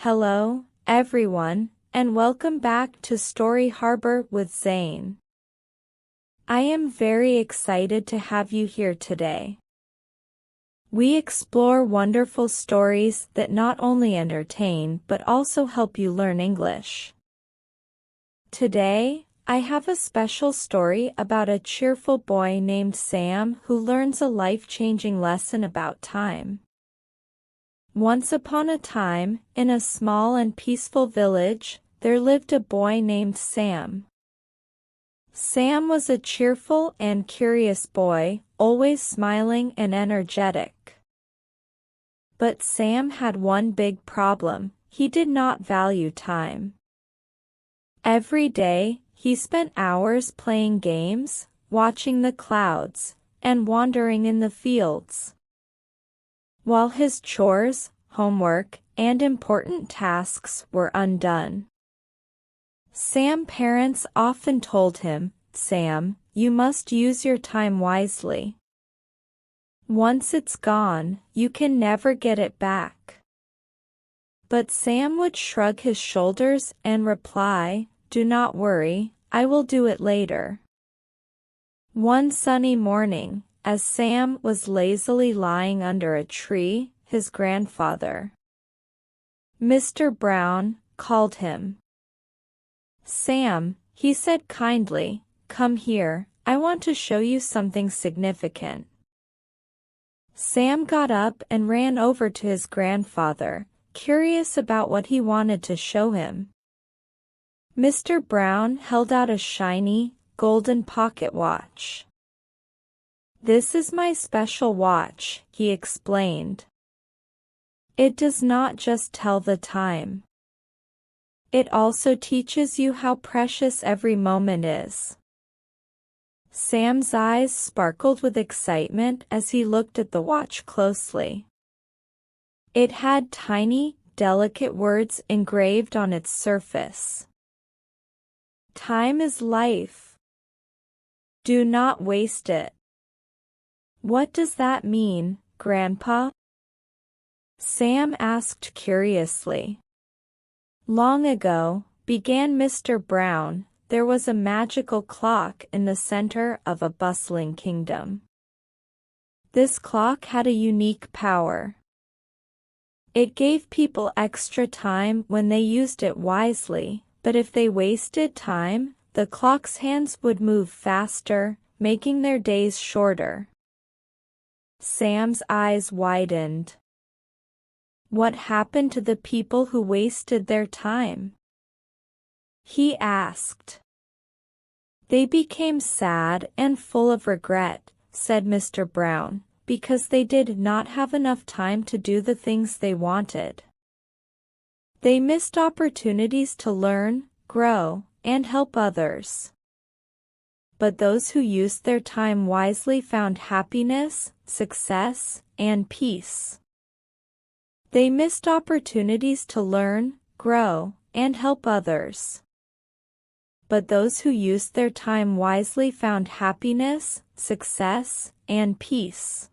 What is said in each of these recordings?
Hello, everyone, and welcome back to Story Harbor with Zane. I am very excited to have you here today. We explore wonderful stories that not only entertain but also help you learn English. Today, I have a special story about a cheerful boy named Sam who learns a life-changing lesson about time. Once upon a time, in a small and peaceful village, there lived a boy named Sam. Sam was a cheerful and curious boy, always smiling and energetic. But Sam had one big problem: he did not value time. Every day, he spent hours playing games, watching the clouds, and wandering in the fields. While his chores, homework, and important tasks were undone. Sam's parents often told him, "Sam, you must use your time wisely. Once it's gone, you can never get it back." But Sam would shrug his shoulders and reply, "Do not worry, I will do it later." One sunny morning, as Sam was lazily lying under a tree, his grandfather, Mr. Brown, called him. "Sam," he said kindly, "come here, I want to show you something significant." Sam got up and ran over to his grandfather, curious about what he wanted to show him. Mr. Brown held out a shiny, golden pocket watch. "This is my special watch," he explained. "It does not just tell the time. It also teaches you how precious every moment is." Sam's eyes sparkled with excitement as he looked at the watch closely. It had tiny, delicate words engraved on its surface. "Time is life. Do not waste it." "What does that mean, Grandpa?" Sam asked curiously. "Long ago," began Mr. Brown, "there was a magical clock in the center of a bustling kingdom. This clock had a unique power. It gave people extra time when they used it wisely, but if they wasted time, the clock's hands would move faster, making their days shorter." Sam's eyes widened. What happened to the people who wasted their time? He asked. "They became sad and full of regret," said Mr. Brown, "because they did not have enough time to do the things they wanted. They missed opportunities to learn, grow, and help others. But those who used their time wisely found happiness, success, and peace." They missed opportunities to learn, grow, and help others. But those who used their time wisely found happiness, success, and peace.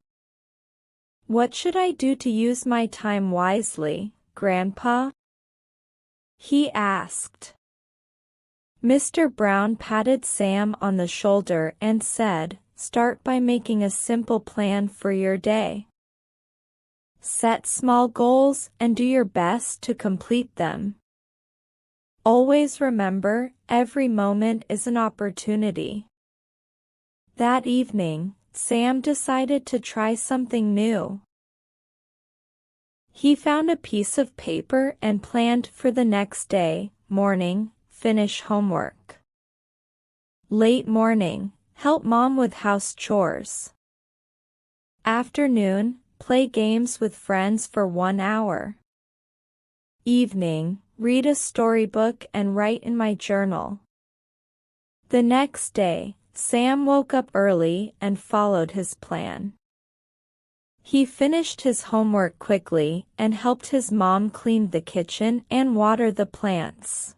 "What should I do to use my time wisely, Grandpa?" he asked. Mr. Brown patted Sam on the shoulder and said, "Start by making a simple plan for your day. Set small goals and do your best to complete them. Always remember, every moment is an opportunity." That evening, Sam decided to try something new. He found a piece of paper and planned for the next day. Morning, finish homework. Late morning, help mom with house chores. Afternoon, play games with friends for 1 hour. Evening, read a storybook and write in my journal. The next day, Sam woke up early and followed his plan. He finished his homework quickly and helped his mom clean the kitchen and water the plants.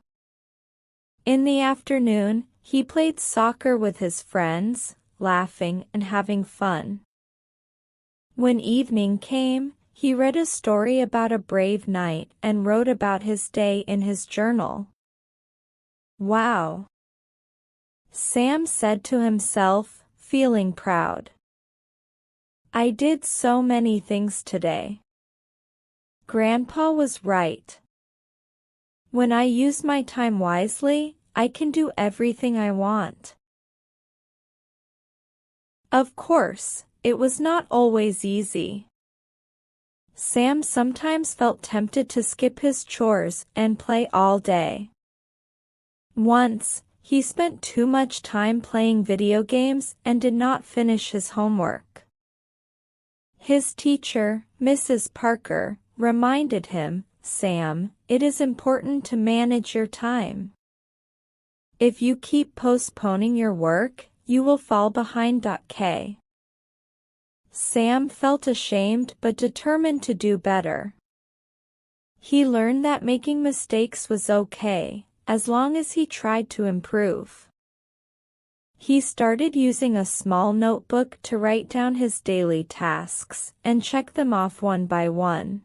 In the afternoon, he played soccer with his friends, laughing and having fun. When evening came, he read a story about a brave knight and wrote about his day in his journal. Wow! Sam said to himself, feeling proud. I did so many things today. Grandpa was right. When I use my time wisely, I can do everything I want. Of course, it was not always easy. Sam sometimes felt tempted to skip his chores and play all day. Once, he spent too much time playing video games and did not finish his homework. His teacher, Mrs. Parker, reminded him, Sam, it is important to manage your time. If you keep postponing your work, you will fall behind. Sam felt ashamed but determined to do better. He learned that making mistakes was okay, as long as he tried to improve. He started using a small notebook to write down his daily tasks and check them off one by one.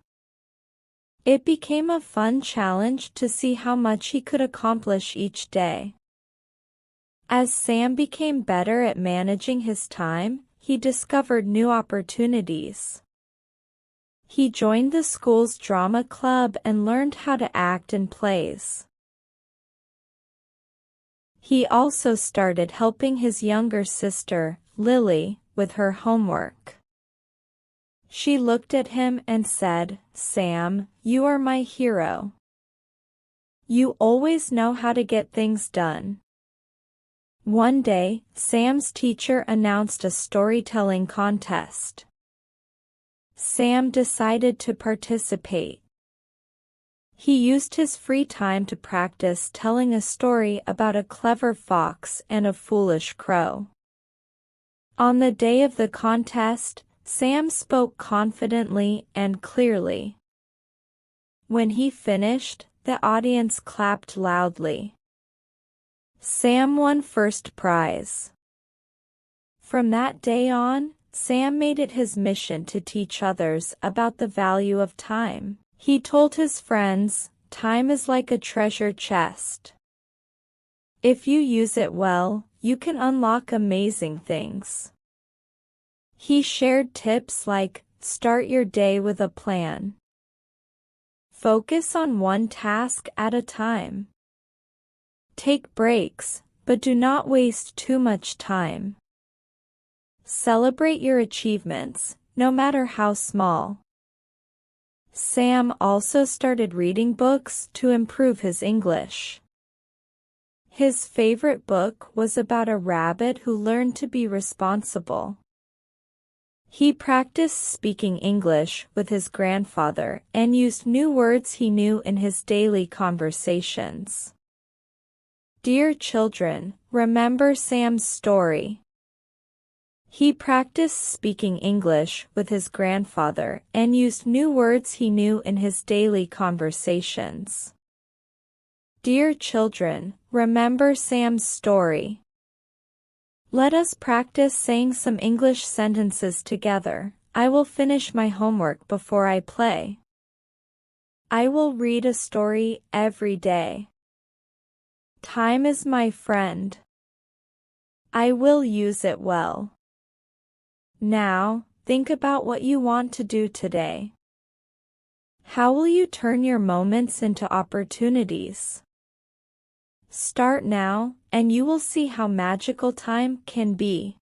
It became a fun challenge to see how much he could accomplish each day. As Sam became better at managing his time, he discovered new opportunities. He joined the school's drama club and learned how to act in plays. He also started helping his younger sister, Lily, with her homework. She looked at him and said, Sam, you are my hero. You always know how to get things done. One day, Sam's teacher announced a storytelling contest. Sam decided to participate. He used his free time to practice telling a story about a clever fox and a foolish crow. On the day of the contest, Sam spoke confidently and clearly. When he finished, the audience clapped loudly. Sam won first prize. From that day on, Sam made it his mission to teach others about the value of time. He told his friends, time is like a treasure chest. If you use it well, you can unlock amazing things. He shared tips like, start your day with a plan. Focus on one task at a time. Take breaks, but do not waste too much time. Celebrate your achievements, no matter how small. Sam also started reading books to improve his English. His favorite book was about a rabbit who learned to be responsible. He practiced speaking English with his grandfather and used new words he knew in his daily conversations. Dear children, remember Sam's story. He practiced speaking English with his grandfather and used new words he knew in his daily conversations. Dear children, remember Sam's story. Let us practice saying some English sentences together. I will finish my homework before I play. I will read a story every day. Time is my friend. I will use it well. Now, think about what you want to do today. How will you turn your moments into opportunities? Start now, and you will see how magical time can be.